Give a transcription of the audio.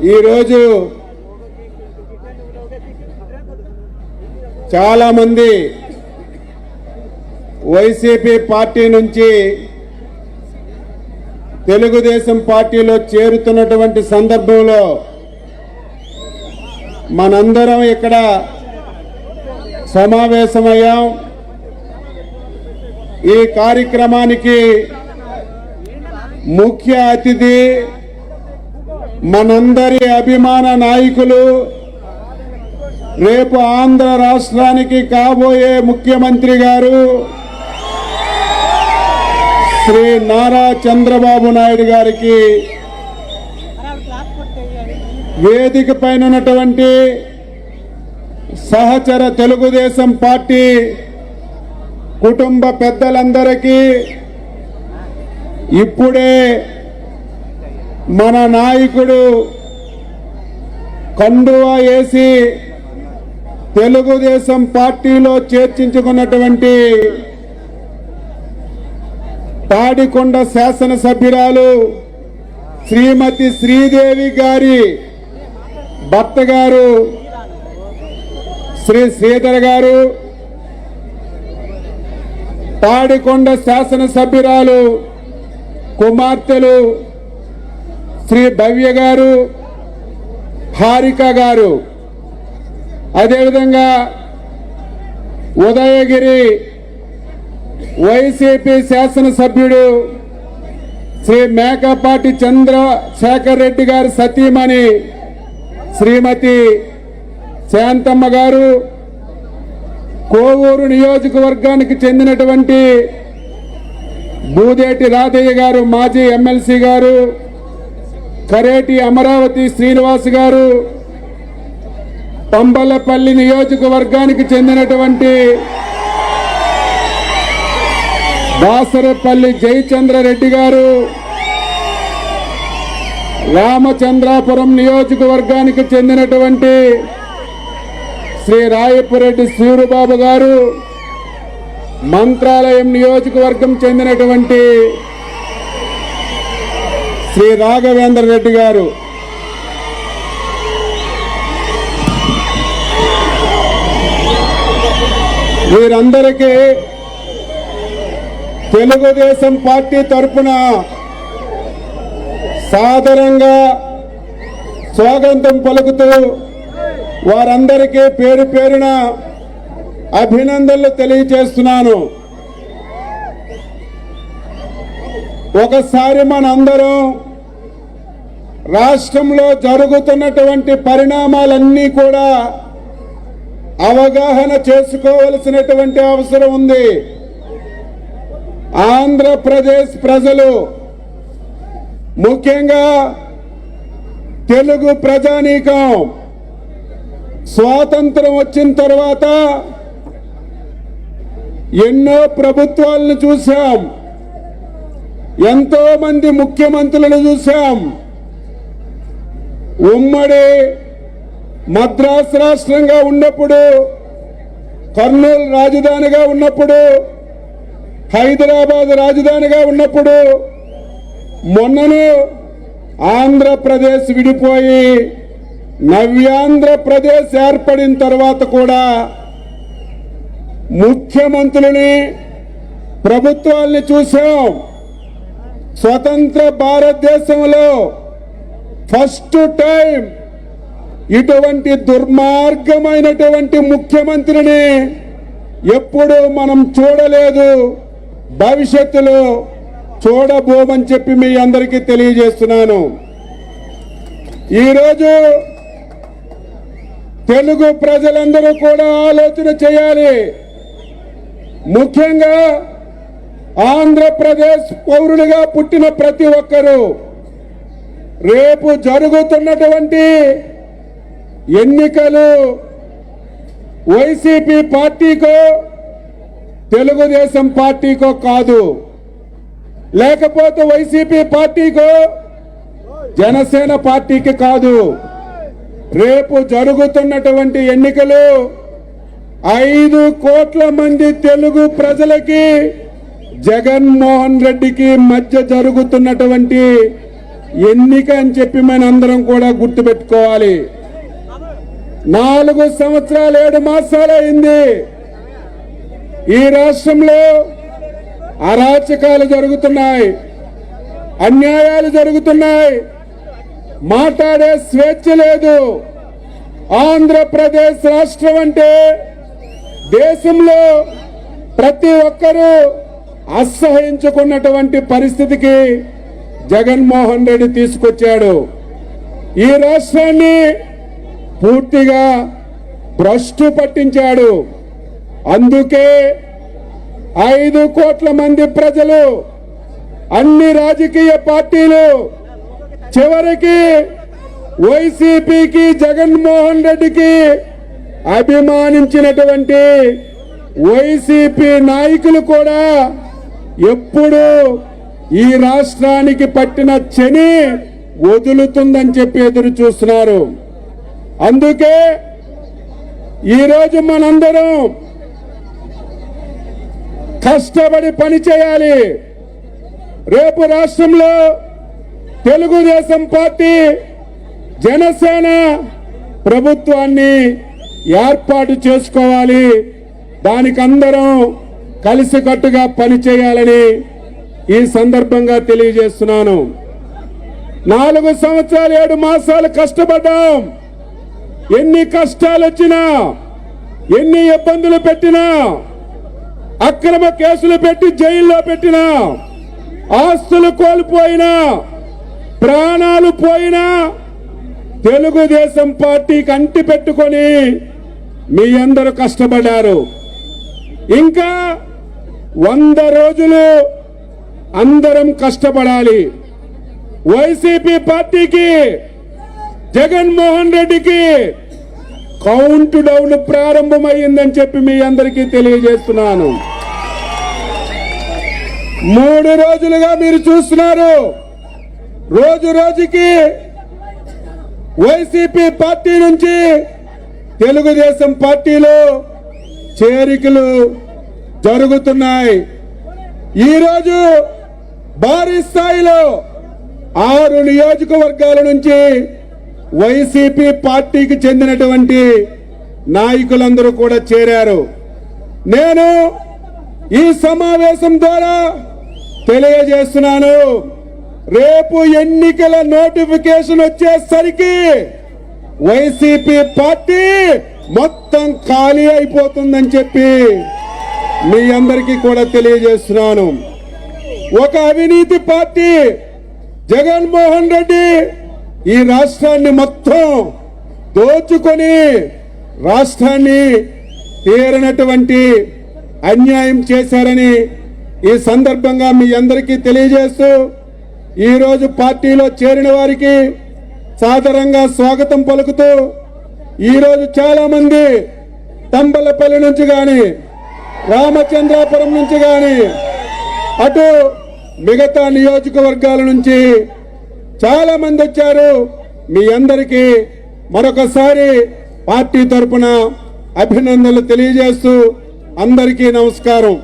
ఈరోజు చాలామంది YCP party నుంచి తెలుగుదేశం పార్టీలో చేరుతున్నటువంటి సందర్భంలో మనందరం ఇక్కడ సమావేశమయ్యాం. ఈ కార్యక్రమానికి ముఖ్య అతిథి మనందరి అభిమాన నాయకులు, రేపు ఆంధ్ర రాష్ట్రానికి కాబోయే ముఖ్యమంత్రి గారు శ్రీ నారా చంద్రబాబు నాయుడు గారికి వేదిక పైన ఉన్నటువంటి సహచర తెలుగుదేశం పార్టీ కుటుంబ పెద్దలందరికీ, ఇప్పుడే మన నాయకుడు కండువా వేసి తెలుగుదేశం పార్టీలో చేర్చించుకున్నటువంటి తాడికొండ శాసనసభ్యురాలు శ్రీమతి శ్రీదేవి గారి భర్త గారు శ్రీ శ్రీధర్ గారు, తాడికొండ శాసనసభ్యురాలు కుమార్తెలు శ్రీ భవ్య గారు, హారిక గారు, అదేవిధంగా ఉదయగిరి వైసీపీ శాసనసభ్యుడు శ్రీ మేకపాటి చంద్రశేఖర్ రెడ్డి గారి సతీమణి శ్రీమతి శాంతమ్మ గారు, కోవూరు నియోజకవర్గానికి చెందినటువంటి బూదేటి రాధయ్య గారు మాజీ ఎమ్మెల్సీ గారు, కరేటి అమరావతి శ్రీనివాస్ గారు, పంబలపల్లి నియోజకవర్గానికి చెందినటువంటి దాసరపల్లి జయచంద్రరెడ్డి గారు, రామచంద్రాపురం నియోజకవర్గానికి చెందినటువంటి శ్రీ రాయపురెడ్డి సూరిబాబు గారు, మంత్రాలయం నియోజకవర్గం చెందినటువంటి శ్రీ రాఘవేంద్ర రెడ్డి గారు, వీరందరికీ తెలుగుదేశం పార్టీ తరఫున సాదరంగా స్వాగతం పలుకుతూ వారందరికీ పేరు పేరున అభినందనలు తెలియజేస్తున్నాను. ఒకసారి మనందరం రాష్ట్రంలో జరుగుతున్నటువంటి పరిణామాలన్నీ కూడా అవగాహన చేసుకోవలసినటువంటి అవసరం ఉంది. ఆంధ్రప్రదేశ్ ప్రజలు, ముఖ్యంగా తెలుగు ప్రజానీకం స్వాతంత్రం వచ్చిన తర్వాత ఎన్నో ప్రభుత్వాలను చూశాం, ఎంతో మంది ముఖ్యమంత్రులను చూశాం. ఉమ్మడి మద్రాసు రాష్ట్రంగా ఉన్నప్పుడు, కర్నూలు రాజధానిగా ఉన్నప్పుడు, హైదరాబాద్ రాజధానిగా ఉన్నప్పుడు, మొన్నను ఆంధ్రప్రదేశ్ విడిపోయి నవ్యాంధ్రప్రదేశ్ ఏర్పడిన తర్వాత కూడా ముఖ్యమంత్రులని, ప్రభుత్వాల్ని చూసాం. స్వతంత్ర భారతదేశంలో ఫస్ట్ టైం ఇటువంటి దుర్మార్గమైనటువంటి ముఖ్యమంత్రిని ఎప్పుడూ మనం చూడలేదు, భవిష్యత్తులో చూడబోమని చెప్పి మీ అందరికీ తెలియజేస్తున్నాను. ఈరోజు తెలుగు ప్రజలందరూ కూడా ఆలోచన చేయాలి. ముఖ్యంగా ఆంధ్రప్రదేశ్ పౌరులుగా పుట్టిన ప్రతి ఒక్కరూ రేపు జరుగుతున్నటువంటి ఎన్నికలు వైసీపీ పార్టీకో తెలుగుదేశం పార్టీకో కాదు, లేకపోతే వైసీపీ పార్టీకో జనసేన పార్టీకి కాదు. రేపు జరుగుతున్నటువంటి ఎన్నికలు 5 కోట్ల మంది తెలుగు ప్రజలకి జగన్మోహన్ రెడ్డికి మధ్య జరుగుతున్నటువంటి ఎన్నిక అని చెప్పి మనందరం కూడా గుర్తుపెట్టుకోవాలి. 4 సంవత్సరాలు 7 మాసాలు అయింది. ఈ రాష్ట్రంలో అరాచకాలు జరుగుతున్నాయి, అన్యాయాలు జరుగుతున్నాయి, మాట్లాడే స్వేచ్ఛ లేదు. ఆంధ్రప్రదేశ్ రాష్ట్రం అంటే దేశంలో ప్రతి ఒక్కరూ అసహించుకున్నటువంటి పరిస్థితికి జగన్మోహన్ రెడ్డి తీసుకొచ్చాడు. ఈ రాష్ట్రాన్ని పూర్తిగా భ్రష్టు పట్టించాడు. అందుకే 5 కోట్ల మంది ప్రజలు, అన్ని రాజకీయ పార్టీలు చివరికి వైసీపీకి, జగన్మోహన్ రెడ్డికి అభిమానించినటువంటి వైసీపీ నాయకులు కూడా ఎప్పుడు ఈ రాష్ట్రానికి పట్టిన శని వదులుతుందని చెప్పి ఎదురు చూస్తున్నారు. అందుకే ఈరోజు మనందరం కష్టపడి పని చేయాలి. రేపు రాష్ట్రంలో తెలుగుదేశం పార్టీ, జనసేన ప్రభుత్వాన్ని ఏర్పాటు చేసుకోవాలి. దానికి అందరం కలిసికట్టుగా పనిచేయాలని ఈ సందర్భంగా తెలియజేస్తున్నాను. 4 సంవత్సరాలు 7 మాసాలు కష్టపడ్డాం. ఎన్ని కష్టాలు వచ్చినా, ఎన్ని ఇబ్బందులు పెట్టినా, అక్రమ కేసులు పెట్టి జైల్లో పెట్టినా, ఆస్తులు కోల్పోయినా, ప్రాణాలు పోయినా తెలుగుదేశం పార్టీకి అంటి పెట్టుకొని మీ అందరూ కష్టపడ్డారు. ఇంకా 100 రోజులు అందరం కష్టపడాలి. వైసీపీ పార్టీకి, జగన్మోహన్ రెడ్డికి కౌంట్ డౌన్ ప్రారంభమైందని చెప్పి మీ అందరికీ తెలియజేస్తున్నాను. 3 రోజులుగా మీరు చూస్తున్నారు. రోజు రోజుకి వైసీపీ పార్టీ నుంచి తెలుగుదేశం పార్టీలో చేరికలు జరుగుతున్నాయి. ఈరోజు భారీ స్థాయిలో 6 నియోజకవర్గాల నుంచి వైసీపీ పార్టీకి చెందినటువంటి నాయకులందరూ కూడా చేరారు. నేను ఈ సమావేశం ద్వారా తెలియజేస్తున్నాను, రేపు ఎన్నికల నోటిఫికేషన్ వచ్చేసరికి వైసీపీ పార్టీ మొత్తం ఖాళీ అయిపోతుందని చెప్పి మీ అందరికీ కూడా తెలియజేస్తున్నాను. ఒక అవినీతి పార్టీ జగన్మోహన్ రెడ్డి ఈ రాష్ట్రాన్ని మొత్తం దోచుకొని రాష్ట్రాన్ని తీరనటువంటి అన్యాయం చేశారని ఈ సందర్భంగా మీ అందరికీ తెలియజేస్తూ, ఈరోజు పార్టీలో చేరిన వారికి సాదరంగా స్వాగతం పలుకుతూ, ఈరోజు చాలా మంది తంబలపల్లి నుంచి గాని, రామచంద్రాపురం నుంచి గాని, అటు మిగతా నియోజకవర్గాల నుంచి చాలా మంది వచ్చారు. మీ అందరికీ మరొకసారి పార్టీ తరపున అభినందనలు తెలియజేస్తూ అందరికీ నమస్కారం.